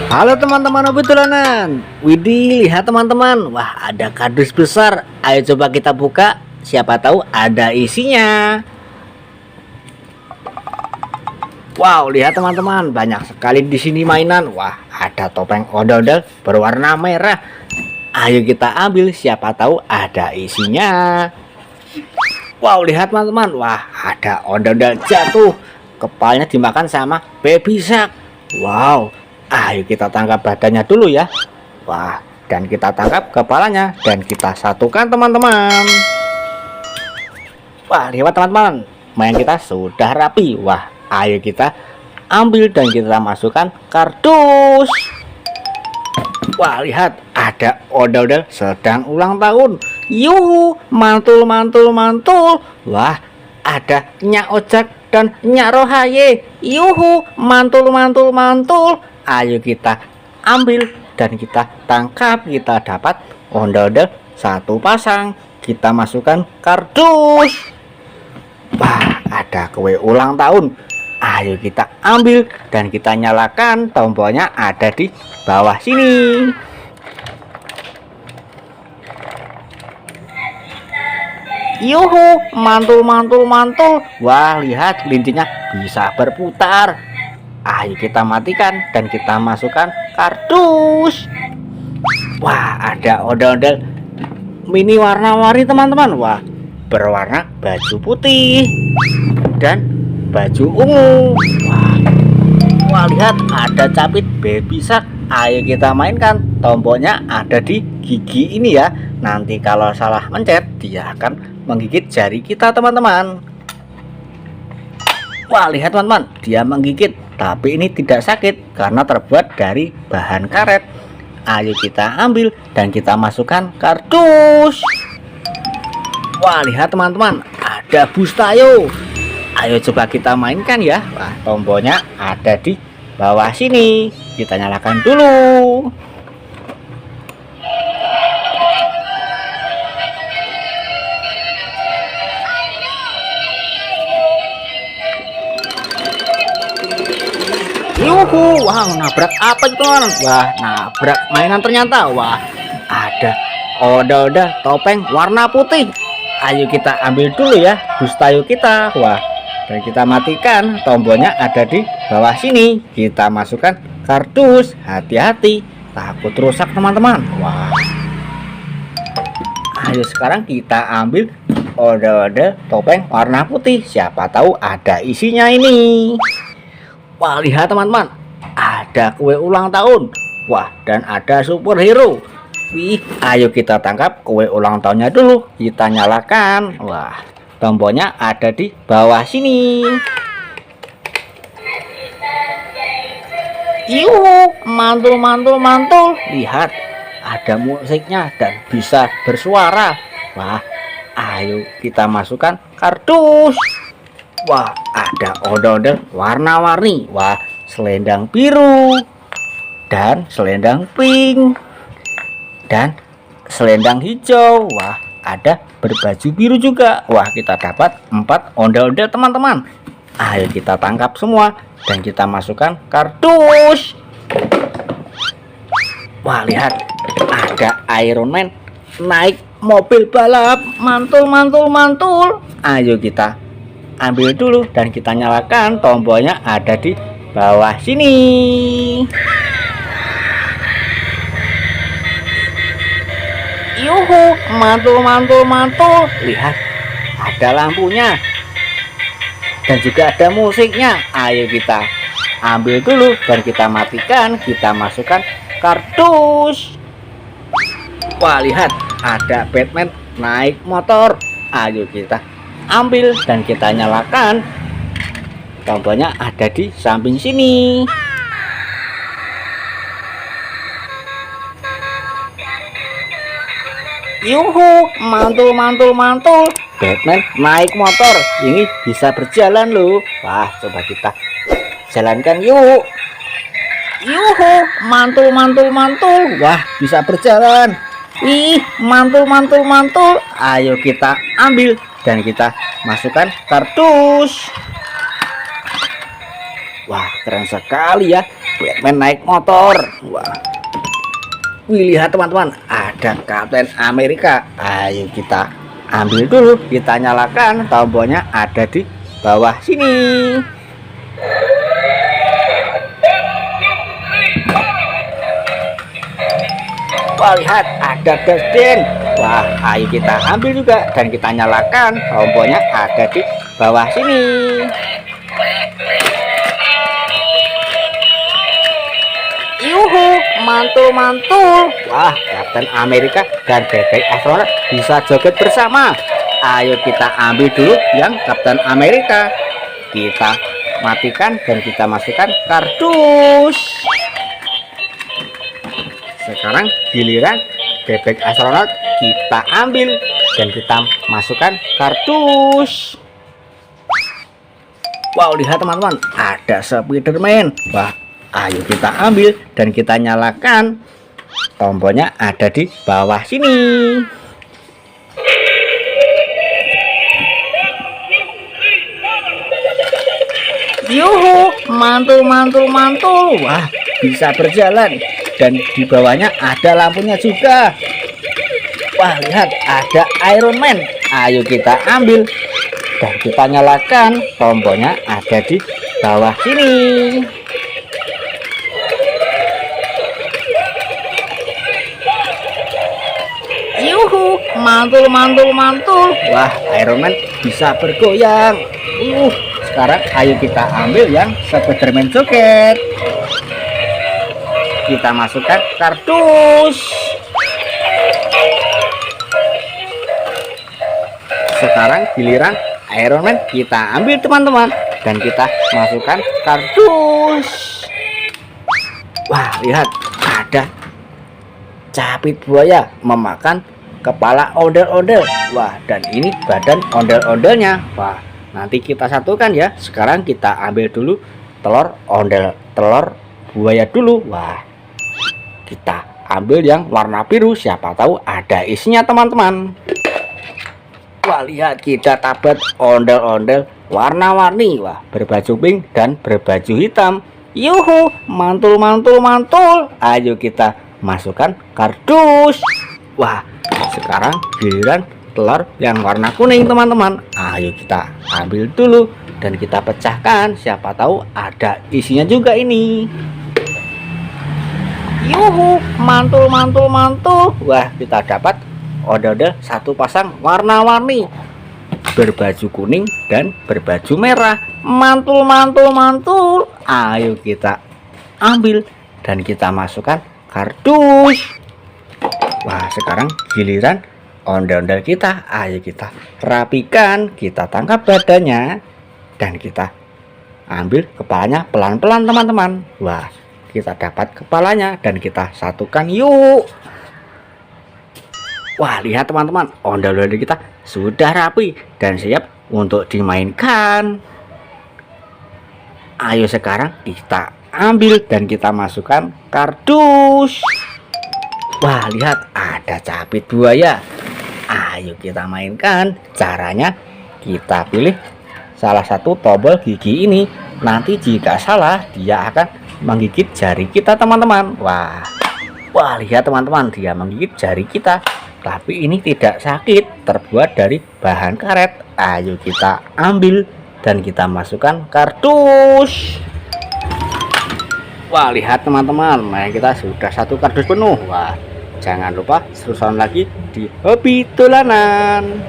Halo teman-teman obitulanan. Widih, lihat teman-teman. Wah, ada kardus besar. Ayo coba kita buka. Siapa tahu ada isinya. Wow, lihat teman-teman, banyak sekali di sini mainan. Wah, ada topeng odol-odol berwarna merah. Ayo kita ambil, siapa tahu ada isinya. Wow, lihat teman-teman. Wah, ada odol-odol jatuh. Kepalanya dimakan sama baby shark. Wow. Ayo kita tangkap badannya dulu ya. Wah, dan kita tangkap kepalanya dan kita satukan teman-teman. Wah, lihat teman-teman, main kita sudah rapi. Wah, ayo kita ambil dan kita masukkan kardus. Wah, lihat ada odol-odol sedang ulang tahun. Yuhu, mantul mantul mantul. Wah, ada Nyak Ojak dan Nyak Rohaye. Yuhu, mantul mantul mantul. Ayo kita ambil dan kita tangkap. Kita dapat ondel-ondel satu pasang. Kita masukkan kardus. Wah, ada kue ulang tahun. Ayo kita ambil dan kita nyalakan. Tombolnya ada di bawah sini. Yuhu, mantul mantul mantul. Wah, lihat lincinya bisa berputar. Ayo kita matikan dan kita masukkan kardus. Wah, ada ondel-ondel mini warna-warni teman-teman. Wah, berwarna baju putih dan baju ungu. Wah, lihat ada capit baby shark. Ayo kita mainkan. Tombolnya ada di gigi ini ya. Nanti kalau salah mencet, dia akan menggigit jari kita teman-teman. Wah, lihat teman-teman, dia menggigit, tapi ini tidak sakit karena terbuat dari bahan karet. Ayo kita ambil dan kita masukkan kardus. Wah, lihat teman-teman, ada Bustayo. Ayo coba kita mainkan ya. Wah, tombolnya ada di bawah sini. Kita nyalakan dulu. Yuhu, wow, nabrak apa itu teman? Wah, nabrak mainan ternyata. Wah, ada odol-odol topeng warna putih. Ayo kita ambil dulu ya Bustayo kita. Wah, dan kita matikan. Tombolnya ada di bawah sini. Kita masukkan kardus. Hati-hati, takut rusak teman-teman. Wah, ayo sekarang kita ambil odol-odol topeng warna putih. Siapa tahu ada isinya ini. Wah, lihat teman-teman, ada kue ulang tahun. Wah, dan ada superhero. Wih, ayo kita tangkap kue ulang tahunnya dulu. Kita nyalakan. Wah, tombolnya ada di bawah sini. Yuhu, mantul mantul mantul. Lihat, ada musiknya dan bisa bersuara. Wah, ayo kita masukkan kardus. Wah, ada odol-odol warna-warni. Wah, selendang biru dan selendang pink dan selendang hijau. Wah, ada berbaju biru juga. Wah, kita dapat 4 ondel-ondel teman-teman. Ayo kita tangkap semua dan kita masukkan kardus. Wah, lihat, ada Iron Man naik mobil balap. Mantul mantul mantul. Ayo kita ambil dulu dan kita nyalakan. Tombolnya ada di bawah sini. Yuhu, mantul mantul mantul. Lihat, ada lampunya dan juga ada musiknya. Ayo kita ambil dulu dan kita matikan. Kita masukkan kardus. Wah, lihat, ada Batman naik motor. Ayo kita ambil dan kita nyalakan. Tombolnya ada di samping sini. Yuhu, mantul mantul mantul. Batman naik motor. Ini bisa berjalan loh. Wah, coba kita jalankan yuk. Yuhu, mantul mantul mantul. Wah, bisa berjalan. Ih, mantul mantul mantul. Ayo kita ambil dan kita masukkan kardus. Wah, keren sekali ya. Batman naik motor. Wah. Wih, lihat teman-teman, ada Kapten Amerika. Ayo kita ambil dulu, kita nyalakan. Tombolnya ada di bawah sini. Wah, lihat ada Dustin. Wah, ayo kita ambil juga dan kita nyalakan. Tombolnya ada di bawah sini. Yuhu, mantul-mantul. Wah, Kapten Amerika dan bebek astronot bisa joget bersama. Ayo kita ambil dulu yang Kapten Amerika. Kita matikan dan kita masukkan kardus. Sekarang giliran bebek astronot kita ambil dan kita masukkan kardus. Wow, lihat teman-teman, ada Spiderman. Wah, ayo kita ambil dan kita nyalakan. Tombolnya ada di bawah sini. Yuhu, mantul-mantul-mantul. Wah, bisa berjalan dan di bawahnya ada lampunya juga. Wah, lihat ada Iron Man. Ayo kita ambil dan kita nyalakan. Tombolnya ada di bawah sini. Yuhu, mantul-mantul-mantul. Wah, Iron Man bisa bergoyang. Sekarang ayo kita ambil yang Spiderman joget. Kita masukkan kardus. Sekarang giliran Iron Man kita ambil teman-teman dan kita masukkan kardus. Wah, lihat ada capit buaya memakan kepala ondel-ondel. Wah, dan ini badan ondel-ondelnya. Wah, nanti kita satukan ya. Sekarang kita ambil dulu telur buaya dulu. Wah, kita ambil yang warna biru, siapa tahu ada isinya teman-teman. Wah, lihat kita dapat ondel-ondel warna-warni. Wah, berbaju pink dan berbaju hitam. Yuhu, mantul-mantul-mantul. Ayo kita masukkan kardus. Wah, sekarang giliran telur yang warna kuning teman-teman. Ayo kita ambil dulu dan kita pecahkan, siapa tahu ada isinya juga ini. Yuhu, mantul-mantul-mantul. Wah, kita dapat ondel-ondel satu pasang warna-warni, berbaju kuning dan berbaju merah. Mantul-mantul-mantul. Ayo kita ambil dan kita masukkan kardus. Wah, sekarang giliran ondel-ondel kita. Ayo kita rapikan, kita tangkap badannya dan kita ambil kepalanya pelan-pelan teman-teman. Wah, kita dapat kepalanya dan kita satukan yuk. Wah, lihat teman-teman, ondel-ondel kita sudah rapi dan siap untuk dimainkan. Ayo sekarang kita ambil dan kita masukkan kardus. Wah, lihat ada capit buaya. Ayo kita mainkan. Caranya kita pilih salah satu tombol gigi ini. Nanti jika salah dia akan menggigit jari kita teman-teman. Wah, lihat teman-teman, dia menggigit jari kita. Tapi ini tidak sakit, terbuat dari bahan karet. Ayo kita ambil dan kita masukkan kardus. Wah, lihat teman-teman, kita sudah satu kardus penuh. Wah, jangan lupa terus lagi di hobi dolanan.